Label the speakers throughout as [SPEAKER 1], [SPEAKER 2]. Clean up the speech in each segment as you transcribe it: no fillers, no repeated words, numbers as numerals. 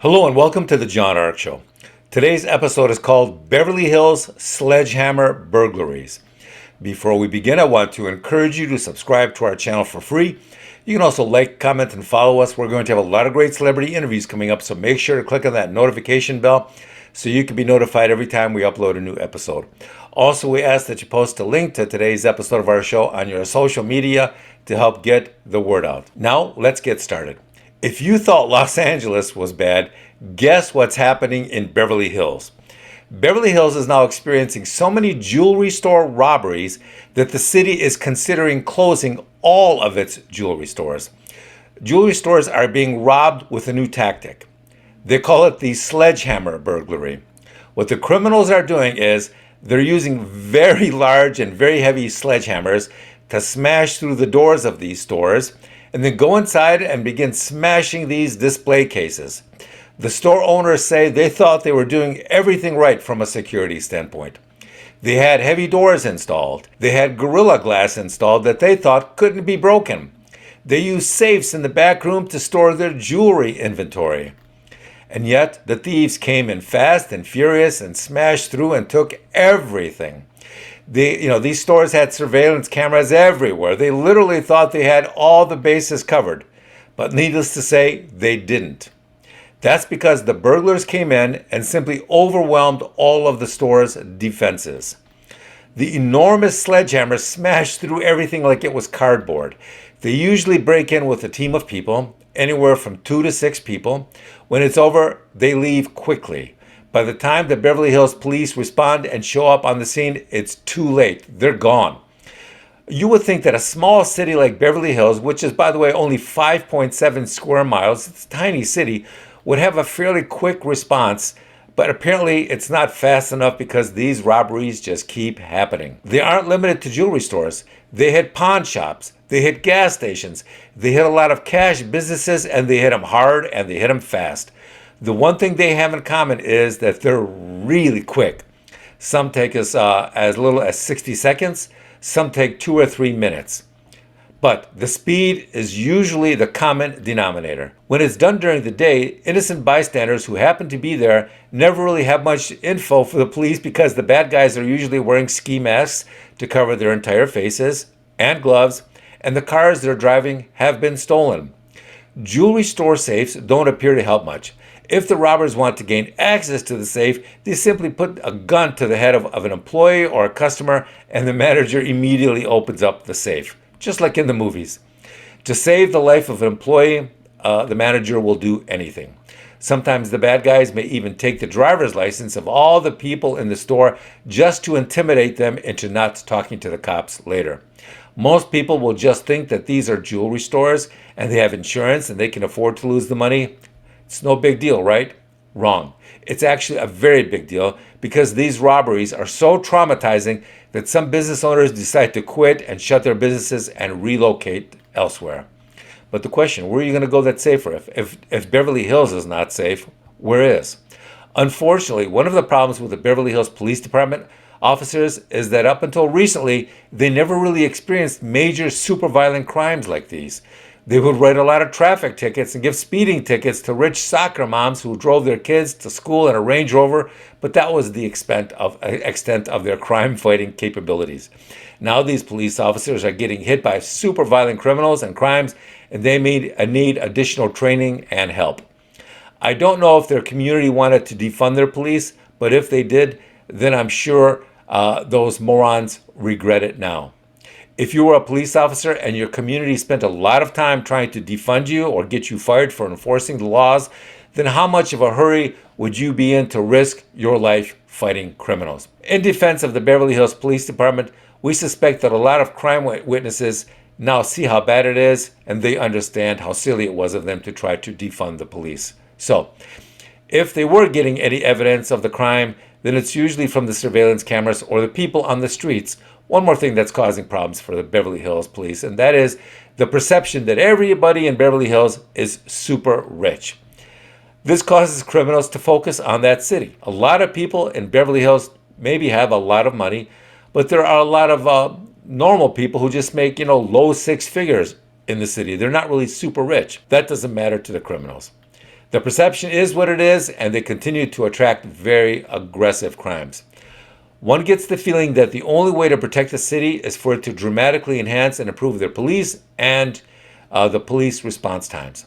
[SPEAKER 1] Hello and welcome to the John Ark Show. Today's episode is called Beverly Hills Sledgehammer Burglaries. Before we begin, I want to encourage you to subscribe to our channel for free. You can also like, comment, and follow us. We're going to have a lot of great celebrity interviews coming up, so make sure to click on that notification bell so you can be notified every time we upload a new episode. Also, we ask that you post a link to today's episode of our show on your social media to help get the word out. Now, let's get started. If you thought Los Angeles was bad, guess what's happening in Beverly Hills? Beverly Hills is now experiencing so many jewelry store robberies that the city is considering closing all of its jewelry stores. Jewelry stores are being robbed with a new tactic. They call it the Sledgehammer burglary. What the criminals are doing is they're using very large and very heavy sledgehammers to smash through the doors of these stores and then go inside and begin smashing these display cases. The store owners say they thought they were doing everything right from a security standpoint. They had heavy doors installed. They had Gorilla Glass installed that they thought couldn't be broken. They used safes in the back room to store their jewelry inventory. And yet, the thieves came in fast and furious and smashed through and took everything. These stores had surveillance cameras everywhere. They literally thought they had all the bases covered. But needless to say, they didn't. That's because the burglars came in and simply overwhelmed all of the store's defenses. The enormous sledgehammer smashed through everything like it was cardboard. They usually break in with a team of people, anywhere from 2 to 6 people. When it's over, they leave quickly. By the time the Beverly Hills police respond and show up on the scene, it's too late. They're gone. You would think that a small city like Beverly Hills, which is, by the way, only 5.7 square miles, it's a tiny city, would have a fairly quick response, but apparently it's not fast enough because these robberies just keep happening. They aren't limited to jewelry stores. They hit pawn shops. They hit gas stations. They hit a lot of cash businesses, and they hit them hard and they hit them fast. The one thing they have in common is that they're really quick. Some take us as little as 60 seconds. Some take 2 or 3 minutes. But the speed is usually the common denominator. When it's done during the day, innocent bystanders who happen to be there never really have much info for the police because the bad guys are usually wearing ski masks to cover their entire faces and gloves, and the cars they're driving have been stolen. Jewelry store safes don't appear to help much. If the robbers want to gain access to the safe, they simply put a gun to the head of an employee or a customer, and the manager immediately opens up the safe, just like in the movies. To save the life of an employee, the manager will do anything. Sometimes the bad guys may even take the driver's license of all the people in the store just to intimidate them into not talking to the cops later. Most people will just think that these are jewelry stores and they have insurance and they can afford to lose the money. It's no big deal, right? Wrong. It's actually a very big deal because these robberies are so traumatizing that some business owners decide to quit and shut their businesses and relocate elsewhere. But the question, where are you going to go that's safer? If Beverly Hills is not safe, where is? Unfortunately, one of the problems with the Beverly Hills Police Department officers is that up until recently, they never really experienced major super violent crimes like these. They would write a lot of traffic tickets and give speeding tickets to rich soccer moms who drove their kids to school in a Range Rover, but that was the extent of their crime-fighting capabilities. Now these police officers are getting hit by super violent criminals and crimes, and they need additional training and help. I don't know if their community wanted to defund their police, but if they did, then I'm sure those morons regret it now. If you were a police officer and your community spent a lot of time trying to defund you or get you fired for enforcing the laws, then how much of a hurry would you be in to risk your life fighting criminals? In defense of the Beverly Hills Police Department, we suspect that a lot of crime witnesses now see how bad it is and they understand how silly it was of them to try to defund the police. So, if they were getting any evidence of the crime, then it's usually from the surveillance cameras or the people on the streets. One more thing that's causing problems for the Beverly Hills police, and that is the perception that everybody in Beverly Hills is super rich. This causes criminals to focus on that city. A lot of people in Beverly Hills maybe have a lot of money, but there are a lot of normal people who just make, low 6 figures in the city. They're not really super rich. That doesn't matter to the criminals. The perception is what it is, and they continue to attract very aggressive crimes. One gets the feeling that the only way to protect the city is for it to dramatically enhance and improve their police and the police response times.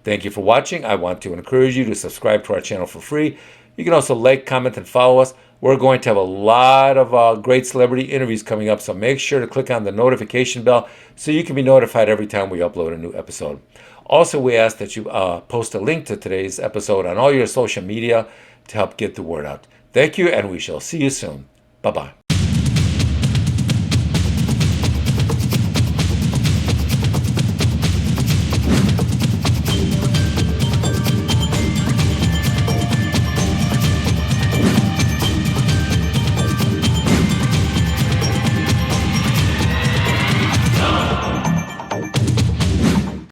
[SPEAKER 1] Thank you for watching. I want to encourage you to subscribe to our channel for free. You can also like, comment, and follow us. We're going to have a lot of great celebrity interviews coming up, so make sure to click on the notification bell so you can be notified every time we upload a new episode. Also, we ask that you post a link to today's episode on all your social media to help get the word out. Thank you, and we shall see you soon. Bye-bye.